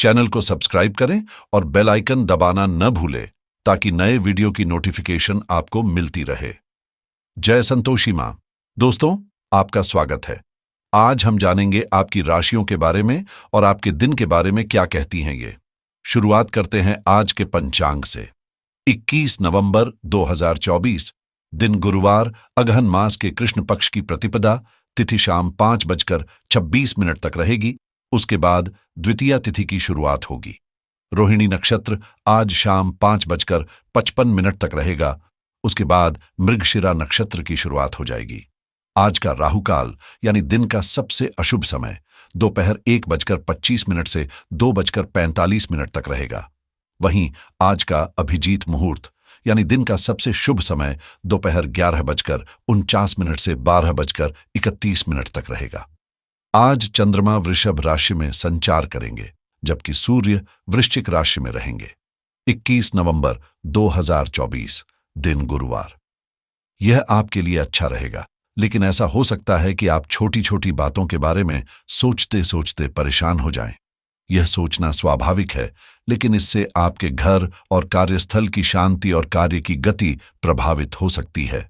Channel को subscribe करें और बेल आइकन दबाना न भूलें ताकि नए वीडियो की नोटिफिकेशन आपको मिलती रहे। जय संतोषी मां। दोस्तों, आपका स्वागत है। आज हम जानेंगे आपकी राशियों के बारे में और आपके दिन के बारे में क्या कहती हैं ये। शुरुआत करते हैं आज के पंचांग से। 21 नवंबर 2024, दिन गुरुवार, अगहन मास के कृष्ण पक्ष की प्रतिपदा, तिथि शाम 5:26 तक रहेगी। उसके बाद द्वितीया तिथि की शुरुआत होगी। रोहिणी नक्षत्र आज शाम 5:55 तक रहेगा। उसके बाद मृगशिरा नक्षत्र की शुरुआत हो जाएगी। आज का राहुकाल यानी दिन का सबसे अशुभ समय दोपहर 1:25 से 2:45 तक रहेगा। वहीं आज का अभिजीत मुहूर्त यानी दिन का सबसे शुभ समय दोपहर 11:49 से 12:31 तक रहेगा। आज चंद्रमा वृषभ राशि में संचार करेंगे जबकि सूर्य वृश्चिक राशि में रहेंगे। 21 नवंबर 2024, दिन गुरुवार। यह आपके लिए अच्छा रहेगा, लेकिन ऐसा हो सकता है कि आप छोटी छोटी बातों के बारे में सोचते सोचते परेशान हो जाएं। यह सोचना स्वाभाविक है, लेकिन इससे आपके घर और कार्यस्थल की शांति और कार्य की गति प्रभावित हो सकती है।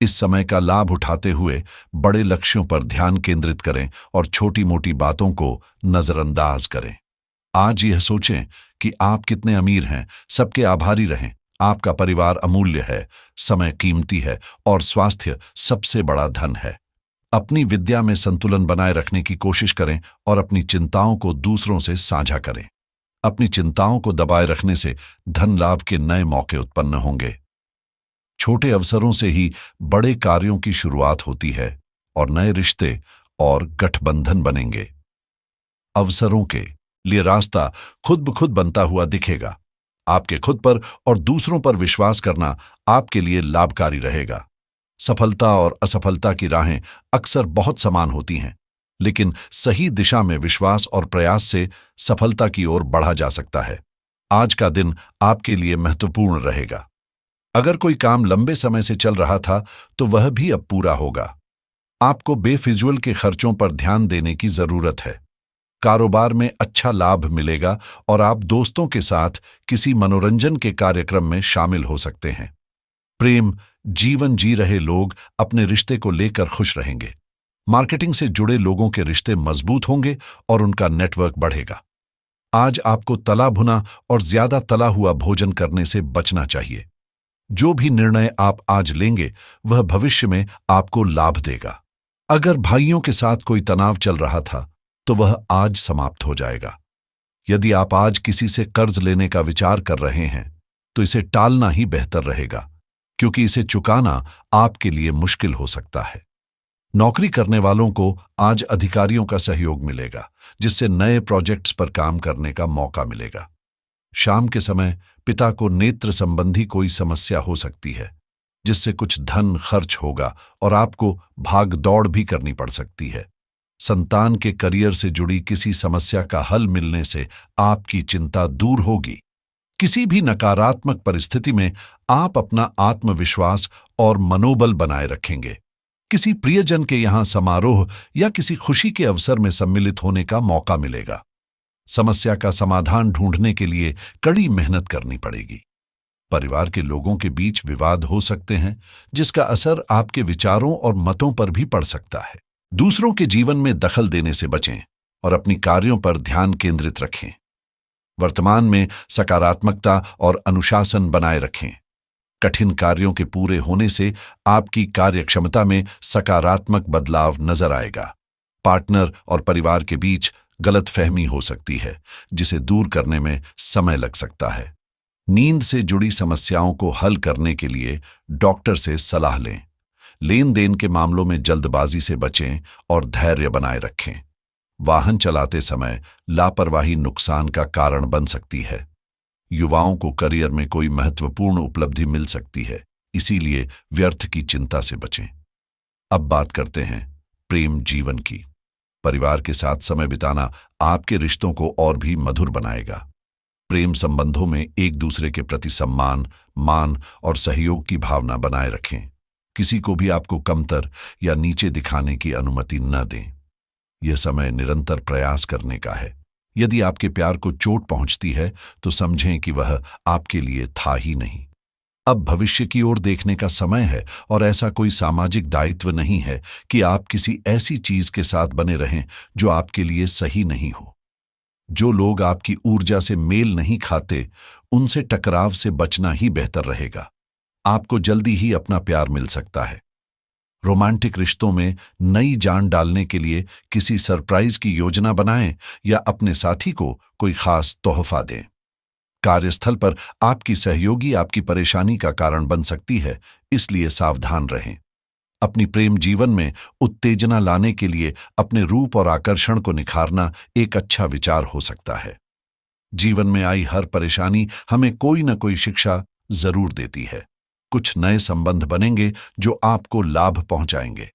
इस समय का लाभ उठाते हुए बड़े लक्ष्यों पर ध्यान केंद्रित करें और छोटी मोटी बातों को नजरअंदाज करें। आज यह सोचें कि आप कितने अमीर हैं, सबके आभारी रहें। आपका परिवार अमूल्य है, समय कीमती है और स्वास्थ्य सबसे बड़ा धन है। अपनी विद्या में संतुलन बनाए रखने की कोशिश करें और अपनी चिंताओं को दूसरों से साझा करें। अपनी चिंताओं को दबाए रखने से धन लाभ के नए मौके उत्पन्न होंगे। छोटे अवसरों से ही बड़े कार्यों की शुरुआत होती है और नए रिश्ते और गठबंधन बनेंगे। अवसरों के लिए रास्ता खुद ब खुद बनता हुआ दिखेगा। आपके खुद पर और दूसरों पर विश्वास करना आपके लिए लाभकारी रहेगा। सफलता और असफलता की राहें अक्सर बहुत समान होती हैं, लेकिन सही दिशा में विश्वास और प्रयास से सफलता की ओर बढ़ा जा सकता है। आज का दिन आपके लिए महत्वपूर्ण रहेगा। अगर कोई काम लंबे समय से चल रहा था तो वह भी अब पूरा होगा। आपको बेफिजूल के खर्चों पर ध्यान देने की जरूरत है। कारोबार में अच्छा लाभ मिलेगा और आप दोस्तों के साथ किसी मनोरंजन के कार्यक्रम में शामिल हो सकते हैं। प्रेम जीवन जी रहे लोग अपने रिश्ते को लेकर खुश रहेंगे। मार्केटिंग से जुड़े लोगों के रिश्ते मजबूत होंगे और उनका नेटवर्क बढ़ेगा। आज आपको तला भुना और ज्यादा तला हुआ भोजन करने से बचना चाहिए। जो भी निर्णय आप आज लेंगे वह भविष्य में आपको लाभ देगा। अगर भाइयों के साथ कोई तनाव चल रहा था तो वह आज समाप्त हो जाएगा। यदि आप आज किसी से कर्ज लेने का विचार कर रहे हैं तो इसे टालना ही बेहतर रहेगा, क्योंकि इसे चुकाना आपके लिए मुश्किल हो सकता है। नौकरी करने वालों को आज अधिकारियों का सहयोग मिलेगा, जिससे नए प्रोजेक्ट्स पर काम करने का मौका मिलेगा। शाम के समय पिता को नेत्र संबंधी कोई समस्या हो सकती है, जिससे कुछ धन खर्च होगा और आपको भाग दौड़ भी करनी पड़ सकती है। संतान के करियर से जुड़ी किसी समस्या का हल मिलने से आपकी चिंता दूर होगी। किसी भी नकारात्मक परिस्थिति में आप अपना आत्मविश्वास और मनोबल बनाए रखेंगे। किसी प्रियजन के यहां समारोह या किसी खुशी के अवसर में सम्मिलित होने का मौका मिलेगा। समस्या का समाधान ढूंढने के लिए कड़ी मेहनत करनी पड़ेगी। परिवार के लोगों के बीच विवाद हो सकते हैं, जिसका असर आपके विचारों और मतों पर भी पड़ सकता है। दूसरों के जीवन में दखल देने से बचें और अपनी कार्यों पर ध्यान केंद्रित रखें। वर्तमान में सकारात्मकता और अनुशासन बनाए रखें। कठिन कार्यों के पूरे होने से आपकी कार्यक्षमता में सकारात्मक बदलाव नजर आएगा। पार्टनर और परिवार के बीच गलतफहमी हो सकती है, जिसे दूर करने में समय लग सकता है। नींद से जुड़ी समस्याओं को हल करने के लिए डॉक्टर से सलाह लें। लेन देन के मामलों में जल्दबाजी से बचें और धैर्य बनाए रखें। वाहन चलाते समय लापरवाही नुकसान का कारण बन सकती है। युवाओं को करियर में कोई महत्वपूर्ण उपलब्धि मिल सकती है, इसीलिए व्यर्थ की चिंता से बचें। अब बात करते हैं प्रेम जीवन की। परिवार के साथ समय बिताना आपके रिश्तों को और भी मधुर बनाएगा। प्रेम संबंधों में एक दूसरे के प्रति सम्मान, मान और सहयोग की भावना बनाए रखें। किसी को भी आपको कमतर या नीचे दिखाने की अनुमति न दें। यह समय निरंतर प्रयास करने का है। यदि आपके प्यार को चोट पहुंचती है तो समझें कि वह आपके लिए था ही नहीं। अब भविष्य की ओर देखने का समय है और ऐसा कोई सामाजिक दायित्व नहीं है कि आप किसी ऐसी चीज के साथ बने रहें जो आपके लिए सही नहीं हो। जो लोग आपकी ऊर्जा से मेल नहीं खाते, उनसे टकराव से बचना ही बेहतर रहेगा। आपको जल्दी ही अपना प्यार मिल सकता है। रोमांटिक रिश्तों में नई जान डालने के लिए किसी सरप्राइज की योजना बनाएं या अपने साथी को कोई खास तोहफा दें। कार्यस्थल पर आपकी सहयोगी आपकी परेशानी का कारण बन सकती है, इसलिए सावधान रहें। अपनी प्रेम जीवन में उत्तेजना लाने के लिए अपने रूप और आकर्षण को निखारना एक अच्छा विचार हो सकता है। जीवन में आई हर परेशानी हमें कोई न कोई शिक्षा जरूर देती है। कुछ नए संबंध बनेंगे जो आपको लाभ पहुंचाएंगे।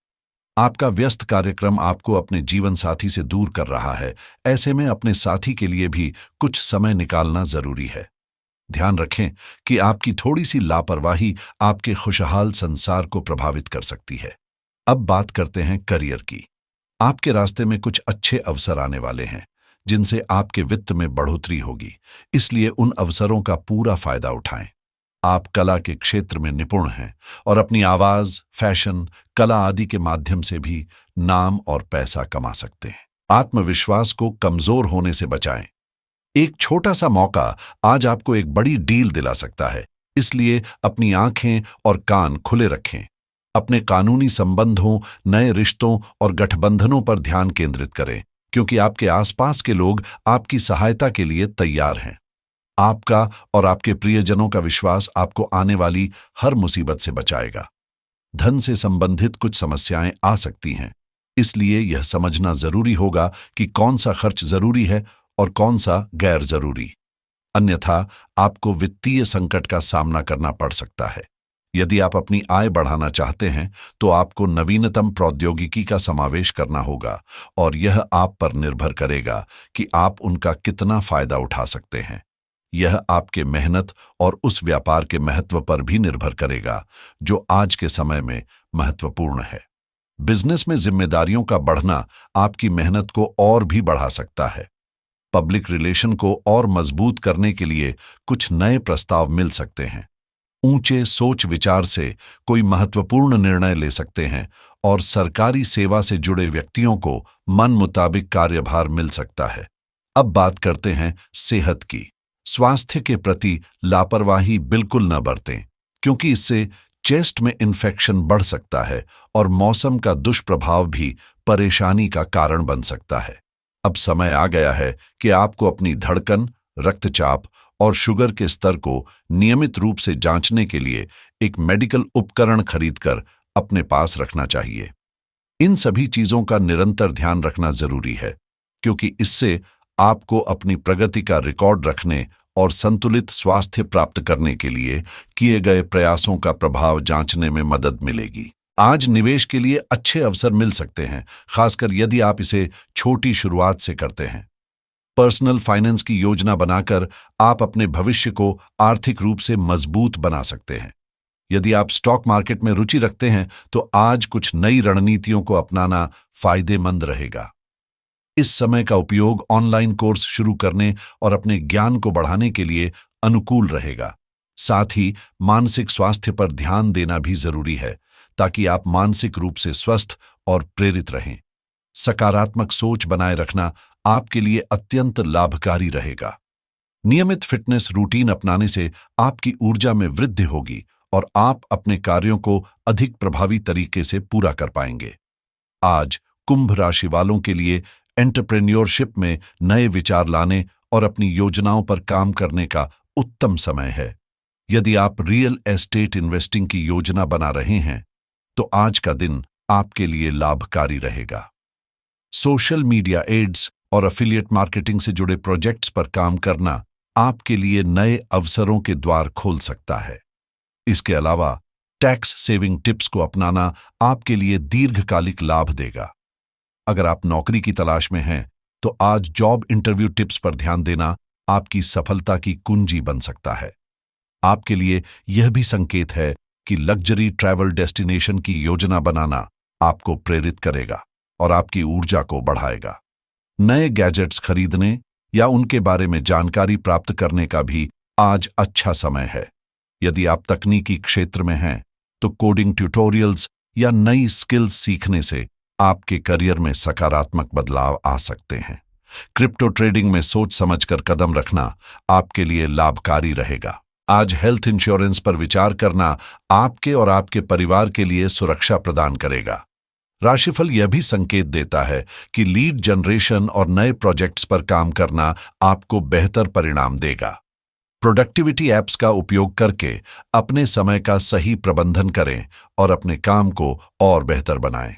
आपका व्यस्त कार्यक्रम आपको अपने जीवन साथी से दूर कर रहा है। ऐसे में अपने साथी के लिए भी कुछ समय निकालना जरूरी है। ध्यान रखें कि आपकी थोड़ी सी लापरवाही आपके खुशहाल संसार को प्रभावित कर सकती है। अब बात करते हैं करियर की। आपके रास्ते में कुछ अच्छे अवसर आने वाले हैं जिनसे आपके वित्त में बढ़ोतरी होगी, इसलिए उन अवसरों का पूरा फायदा उठाएं। आप कला के क्षेत्र में निपुण हैं और अपनी आवाज, फैशन, कला आदि के माध्यम से भी नाम और पैसा कमा सकते हैं। आत्मविश्वास को कमजोर होने से बचाएं। एक छोटा सा मौका आज आपको एक बड़ी डील दिला सकता है, इसलिए अपनी आंखें और कान खुले रखें। अपने कानूनी संबंधों, नए रिश्तों और गठबंधनों पर ध्यान केंद्रित करें, क्योंकि आपके आसपास के लोग आपकी सहायता के लिए तैयार हैं। आपका और आपके प्रियजनों का विश्वास आपको आने वाली हर मुसीबत से बचाएगा। धन से संबंधित कुछ समस्याएं आ सकती हैं, इसलिए यह समझना जरूरी होगा कि कौन सा खर्च जरूरी है और कौन सा गैर जरूरी। अन्यथा आपको वित्तीय संकट का सामना करना पड़ सकता है। यदि आप अपनी आय बढ़ाना चाहते हैं तो आपको नवीनतम प्रौद्योगिकी का समावेश करना होगा और यह आप पर निर्भर करेगा कि आप उनका कितना फायदा उठा सकते हैं। यह आपके मेहनत और उस व्यापार के महत्व पर भी निर्भर करेगा जो आज के समय में महत्वपूर्ण है। बिजनेस में जिम्मेदारियों का बढ़ना आपकी मेहनत को और भी बढ़ा सकता है। पब्लिक रिलेशन को और मजबूत करने के लिए कुछ नए प्रस्ताव मिल सकते हैं। ऊंचे सोच विचार से कोई महत्वपूर्ण निर्णय ले सकते हैं और सरकारी सेवा से जुड़े व्यक्तियों को मन मुताबिक कार्यभार मिल सकता है। अब बात करते हैं सेहत की। स्वास्थ्य के प्रति लापरवाही बिल्कुल न बरतें, क्योंकि इससे चेस्ट में इन्फेक्शन बढ़ सकता है और मौसम का दुष्प्रभाव भी परेशानी का कारण बन सकता है। अब समय आ गया है कि आपको अपनी धड़कन, रक्तचाप और शुगर के स्तर को नियमित रूप से जांचने के लिए एक मेडिकल उपकरण खरीदकर अपने पास रखना चाहिए। इन सभी चीजों का निरंतर ध्यान रखना जरूरी है, क्योंकि इससे आपको अपनी प्रगति का रिकॉर्ड रखने और संतुलित स्वास्थ्य प्राप्त करने के लिए किए गए प्रयासों का प्रभाव जांचने में मदद मिलेगी। आज निवेश के लिए अच्छे अवसर मिल सकते हैं, खासकर यदि आप इसे छोटी शुरुआत से करते हैं। पर्सनल फाइनेंस की योजना बनाकर आप अपने भविष्य को आर्थिक रूप से मजबूत बना सकते हैं। यदि आप स्टॉक मार्केट में रुचि रखते हैं तो आज कुछ नई रणनीतियों को अपनाना फायदेमंद रहेगा। इस समय का उपयोग ऑनलाइन कोर्स शुरू करने और अपने ज्ञान को बढ़ाने के लिए अनुकूल रहेगा। साथ ही मानसिक स्वास्थ्य पर ध्यान देना भी जरूरी है, ताकि आप मानसिक रूप से स्वस्थ और प्रेरित रहें। सकारात्मक सोच बनाए रखना आपके लिए अत्यंत लाभकारी रहेगा। नियमित फिटनेस रूटीन अपनाने से आपकी ऊर्जा में वृद्धि होगी और आप अपने कार्यों को अधिक प्रभावी तरीके से पूरा कर पाएंगे। आज कुंभ राशि वालों के लिए एंटरप्रेन्योरशिप में नए विचार लाने और अपनी योजनाओं पर काम करने का उत्तम समय है। यदि आप रियल एस्टेट इन्वेस्टिंग की योजना बना रहे हैं तो आज का दिन आपके लिए लाभकारी रहेगा। सोशल मीडिया एड्स और एफिलिएट मार्केटिंग से जुड़े प्रोजेक्ट्स पर काम करना आपके लिए नए अवसरों के द्वार खोल सकता है। इसके अलावा टैक्स सेविंग टिप्स को अपनाना आपके लिए दीर्घकालिक लाभ देगा। अगर आप नौकरी की तलाश में हैं तो आज जॉब इंटरव्यू टिप्स पर ध्यान देना आपकी सफलता की कुंजी बन सकता है। आपके लिए यह भी संकेत है कि लग्जरी ट्रैवल डेस्टिनेशन की योजना बनाना आपको प्रेरित करेगा और आपकी ऊर्जा को बढ़ाएगा। नए गैजेट्स खरीदने या उनके बारे में जानकारी प्राप्त करने का भी आज अच्छा समय है। यदि आप तकनीकी क्षेत्र में हैं, तो कोडिंग ट्यूटोरियल्स या नई स्किल्स सीखने से आपके करियर में सकारात्मक बदलाव आ सकते हैं। क्रिप्टो ट्रेडिंग में सोच समझकर कदम रखना आपके लिए लाभकारी रहेगा। आज हेल्थ इंश्योरेंस पर विचार करना आपके और आपके परिवार के लिए सुरक्षा प्रदान करेगा। राशिफल यह भी संकेत देता है कि लीड जनरेशन और नए प्रोजेक्ट्स पर काम करना आपको बेहतर परिणाम देगा। प्रोडक्टिविटी ऐप्स का उपयोग करके अपने समय का सही प्रबंधन करें और अपने काम को और बेहतर बनाएं।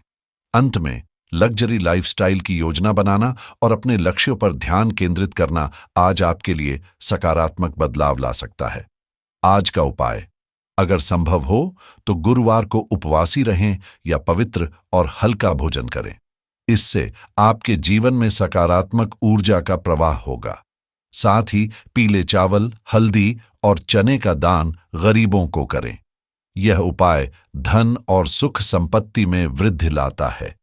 अंत में, लग्जरी लाइफस्टाइल की योजना बनाना और अपने लक्ष्यों पर ध्यान केंद्रित करना आज आपके लिए सकारात्मक बदलाव ला सकता है। आज का उपाय: अगर संभव हो तो गुरुवार को उपवासी रहें या पवित्र और हल्का भोजन करें। इससे आपके जीवन में सकारात्मक ऊर्जा का प्रवाह होगा। साथ ही पीले चावल, हल्दी और चने का दान गरीबों को करें। यह उपाय धन और सुख संपत्ति में वृद्धि लाता है।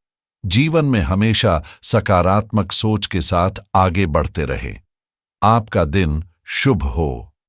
जीवन में हमेशा सकारात्मक सोच के साथ आगे बढ़ते रहें। आपका दिन शुभ हो।